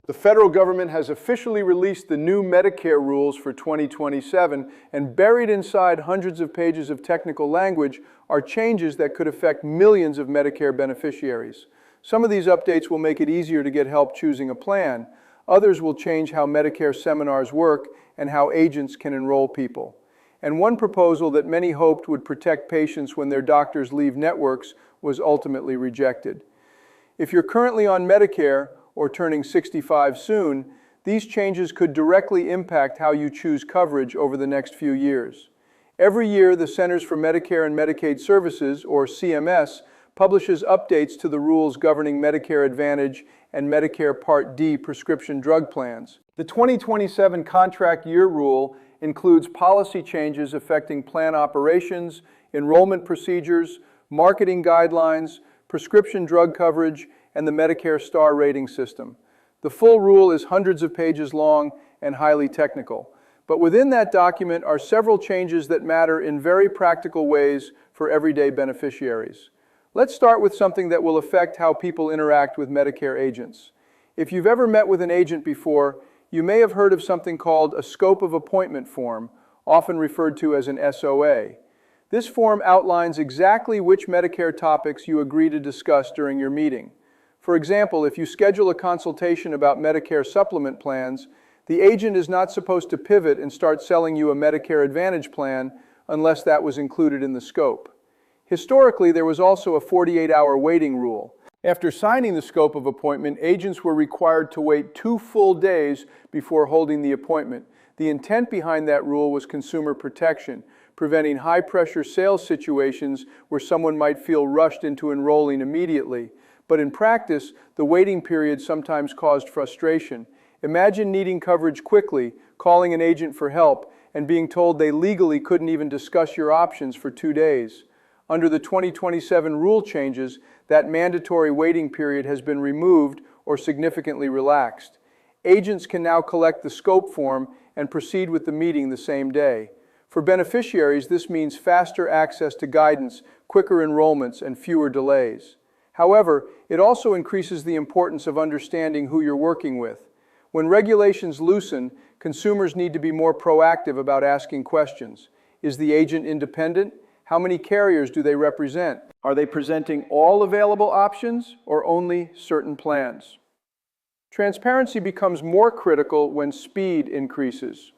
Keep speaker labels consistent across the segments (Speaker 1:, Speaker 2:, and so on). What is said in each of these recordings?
Speaker 1: The federal government has officially released the new Medicare rules for 2027, and buried inside hundreds of pages of technical language are changes that could affect millions of Medicare beneficiaries. Some of these updates will make it easier to get help choosing a plan. Others will change how Medicare seminars work and how agents can enroll people. And one proposal that many hoped would protect patients when their doctors leave networks was ultimately rejected. If you're currently on Medicare or turning 65 soon, these changes could directly impact how you choose coverage over the next few years. Every year, the Centers for Medicare and Medicaid Services, or CMS, publishes updates to the rules governing Medicare Advantage and Medicare Part D prescription drug plans. The 2027 contract year rule includes policy changes affecting plan operations, enrollment procedures, marketing guidelines, prescription drug coverage, and the Medicare star rating system. The full rule is hundreds of pages long and highly technical. But within that document are several changes that matter in very practical ways for everyday beneficiaries. Let's start with something that will affect how people interact with Medicare agents. If you've ever met with an agent before, you may have heard of something called a scope of appointment form, often referred to as an SOA. This form outlines exactly which Medicare topics you agree to discuss during your meeting. For example, if you schedule a consultation about Medicare supplement plans, the agent is not supposed to pivot and start selling you a Medicare Advantage plan unless that was included in the scope. Historically, there was also a 48-hour waiting rule. After signing the scope of appointment, agents were required to wait 2 full days before holding the appointment. The intent behind that rule was consumer protection, preventing high-pressure sales situations where someone might feel rushed into enrolling immediately. But in practice, the waiting period sometimes caused frustration. Imagine needing coverage quickly, calling an agent for help, and being told they legally couldn't even discuss your options for 2 days. Under the 2027 rule changes, that mandatory waiting period has been removed or significantly relaxed. Agents can now collect the scope form and proceed with the meeting the same day. For beneficiaries, this means faster access to guidance, quicker enrollments, and fewer delays. However, it also increases the importance of understanding who you're working with. When regulations loosen, consumers need to be more proactive about asking questions. Is the agent independent? How many carriers do they represent? Are they presenting all available options or only certain plans? Transparency becomes more critical when speed increases.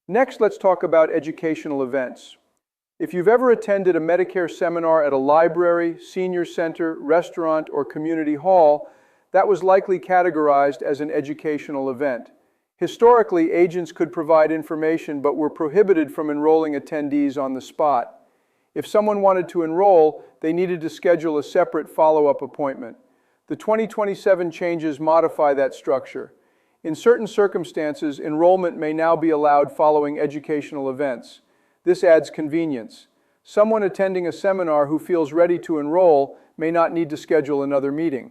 Speaker 1: Next, let's talk about educational events. If you've ever attended a Medicare seminar at a library, senior center, restaurant, or community hall, that was likely categorized as an educational event. Historically, agents could provide information but were prohibited from enrolling attendees on the spot. If someone wanted to enroll, they needed to schedule a separate follow-up appointment. The 2027 changes modify that structure. In certain circumstances, enrollment may now be allowed following educational events. This adds convenience. Someone attending a seminar who feels ready to enroll may not need to schedule another meeting.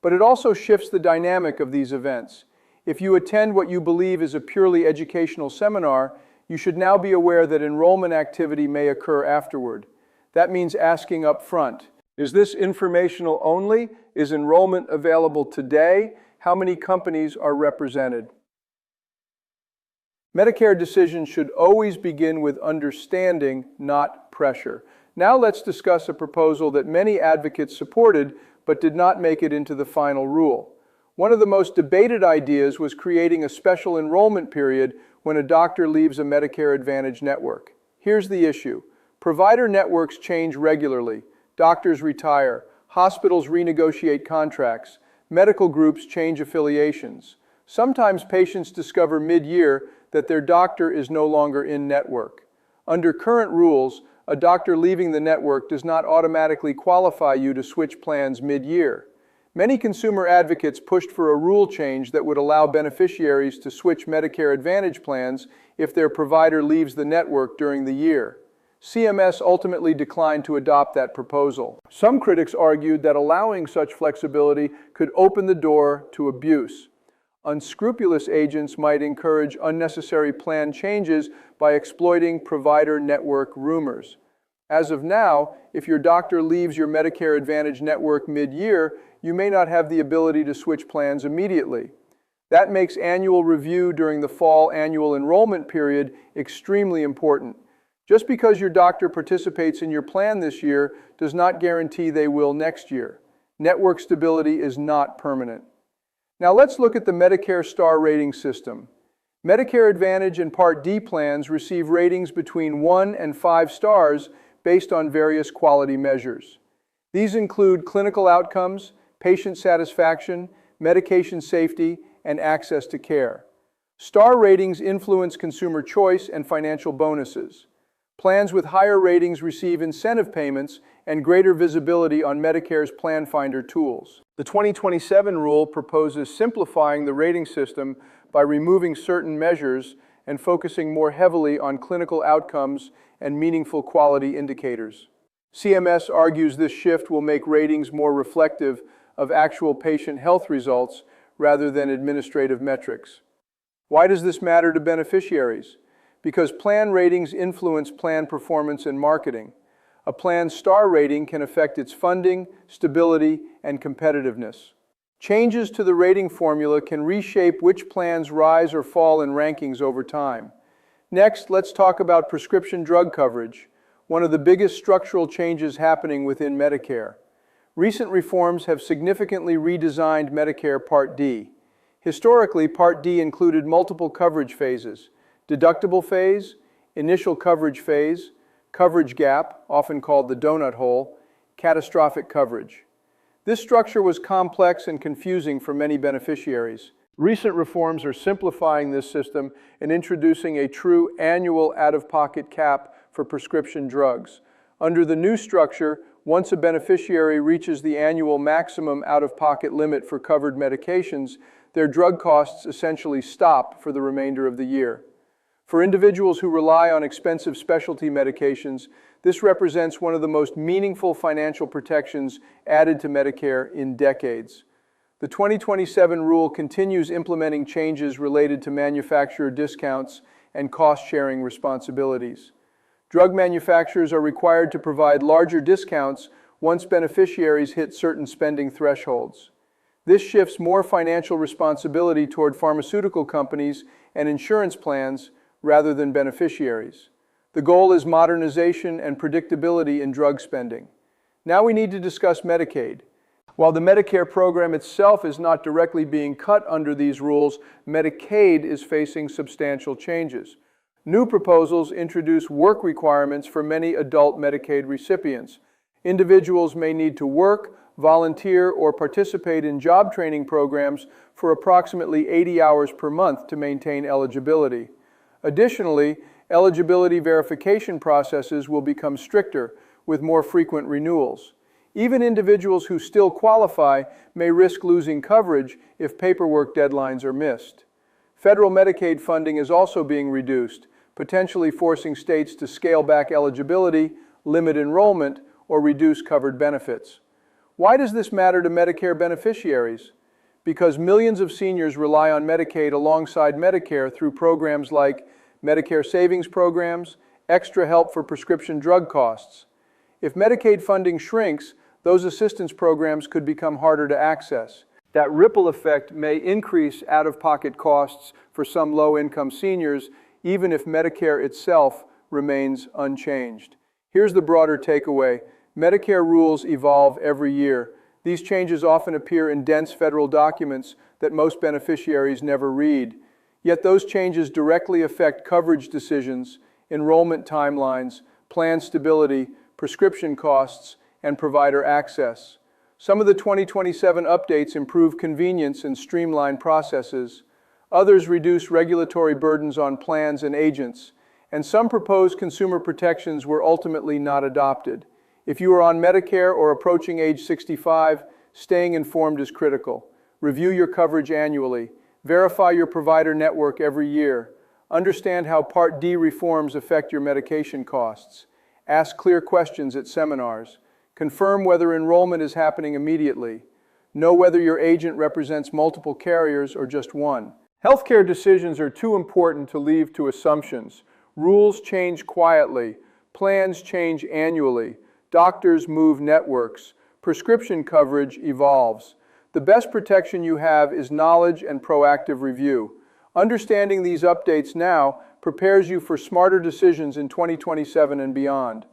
Speaker 1: But it also shifts the dynamic of these events. If you attend what you believe is a purely educational seminar, you should now be aware that enrollment activity may occur afterward. That means asking up front. Is this informational only? Is enrollment available today? How many companies are represented? Medicare decisions should always begin with understanding, not pressure. Now let's discuss a proposal that many advocates supported but did not make it into the final rule. One of the most debated ideas was creating a special enrollment period when a doctor leaves a Medicare Advantage network. Here's the issue. Provider networks change regularly. Doctors retire. Hospitals renegotiate contracts. Medical groups change affiliations. Sometimes patients discover mid-year that their doctor is no longer in network. Under current rules, a doctor leaving the network does not automatically qualify you to switch plans mid-year. Many consumer advocates pushed for a rule change that would allow beneficiaries to switch Medicare Advantage plans if their provider leaves the network during the year. CMS ultimately declined to adopt that proposal. Some critics argued that allowing such flexibility could open the door to abuse. Unscrupulous agents might encourage unnecessary plan changes by exploiting provider network rumors. As of now, if your doctor leaves your Medicare Advantage network mid-year, you may not have the ability to switch plans immediately. That makes annual review during the fall annual enrollment period extremely important. Just because your doctor participates in your plan this year does not guarantee they will next year. Network stability is not permanent. Now let's look at the Medicare star rating system. Medicare Advantage and Part D plans receive ratings between 1 and 5 stars based on various quality measures. These include clinical outcomes, patient satisfaction, medication safety, and access to care. Star ratings influence consumer choice and financial bonuses. Plans with higher ratings receive incentive payments and greater visibility on Medicare's Plan Finder tools. The 2027 rule proposes simplifying the rating system by removing certain measures and focusing more heavily on clinical outcomes and meaningful quality indicators. CMS argues this shift will make ratings more reflective of actual patient health results rather than administrative metrics. Why does this matter to beneficiaries? Because plan ratings influence plan performance and marketing. A plan's star rating can affect its funding, stability, and competitiveness. Changes to the rating formula can reshape which plans rise or fall in rankings over time. Next, let's talk about prescription drug coverage, one of the biggest structural changes happening within Medicare. Recent reforms have significantly redesigned Medicare Part D. Historically, Part D included multiple coverage phases: deductible phase, initial coverage phase, coverage gap, often called the donut hole, catastrophic coverage. This structure was complex and confusing for many beneficiaries. Recent reforms are simplifying this system and introducing a true annual out-of-pocket cap for prescription drugs. Under the new structure, once a beneficiary reaches the annual maximum out-of-pocket limit for covered medications, their drug costs essentially stop for the remainder of the year. For individuals who rely on expensive specialty medications, this represents one of the most meaningful financial protections added to Medicare in decades. The 2027 rule continues implementing changes related to manufacturer discounts and cost-sharing responsibilities. Drug manufacturers are required to provide larger discounts once beneficiaries hit certain spending thresholds. This shifts more financial responsibility toward pharmaceutical companies and insurance plans rather than beneficiaries. The goal is modernization and predictability in drug spending. Now we need to discuss Medicaid. While the Medicare program itself is not directly being cut under these rules, Medicaid is facing substantial changes. New proposals introduce work requirements for many adult Medicaid recipients. Individuals may need to work, volunteer, or participate in job training programs for approximately 80 hours per month to maintain eligibility. Additionally, eligibility verification processes will become stricter with more frequent renewals. Even individuals who still qualify may risk losing coverage if paperwork deadlines are missed. Federal Medicaid funding is also being reduced, potentially forcing states to scale back eligibility, limit enrollment, or reduce covered benefits. Why does this matter to Medicare beneficiaries? Because millions of seniors rely on Medicaid alongside Medicare through programs like Medicare savings programs, extra help for prescription drug costs. If Medicaid funding shrinks, those assistance programs could become harder to access. That ripple effect may increase out-of-pocket costs for some low-income seniors, even if Medicare itself remains unchanged. Here's the broader takeaway. Medicare rules evolve every year. These changes often appear in dense federal documents that most beneficiaries never read. Yet those changes directly affect coverage decisions, enrollment timelines, plan stability, prescription costs, and provider access. Some of the 2027 updates improve convenience and streamline processes. Others reduce regulatory burdens on plans and agents. And some proposed consumer protections were ultimately not adopted. If you are on Medicare or approaching age 65, staying informed is critical. Review your coverage annually. Verify your provider network every year. Understand how Part D reforms affect your medication costs. Ask clear questions at seminars. Confirm whether enrollment is happening immediately. Know whether your agent represents multiple carriers or just one. Healthcare decisions are too important to leave to assumptions. Rules change quietly. Plans change annually. Doctors move networks. Prescription coverage evolves. The best protection you have is knowledge and proactive review. Understanding these updates now prepares you for smarter decisions in 2027 and beyond.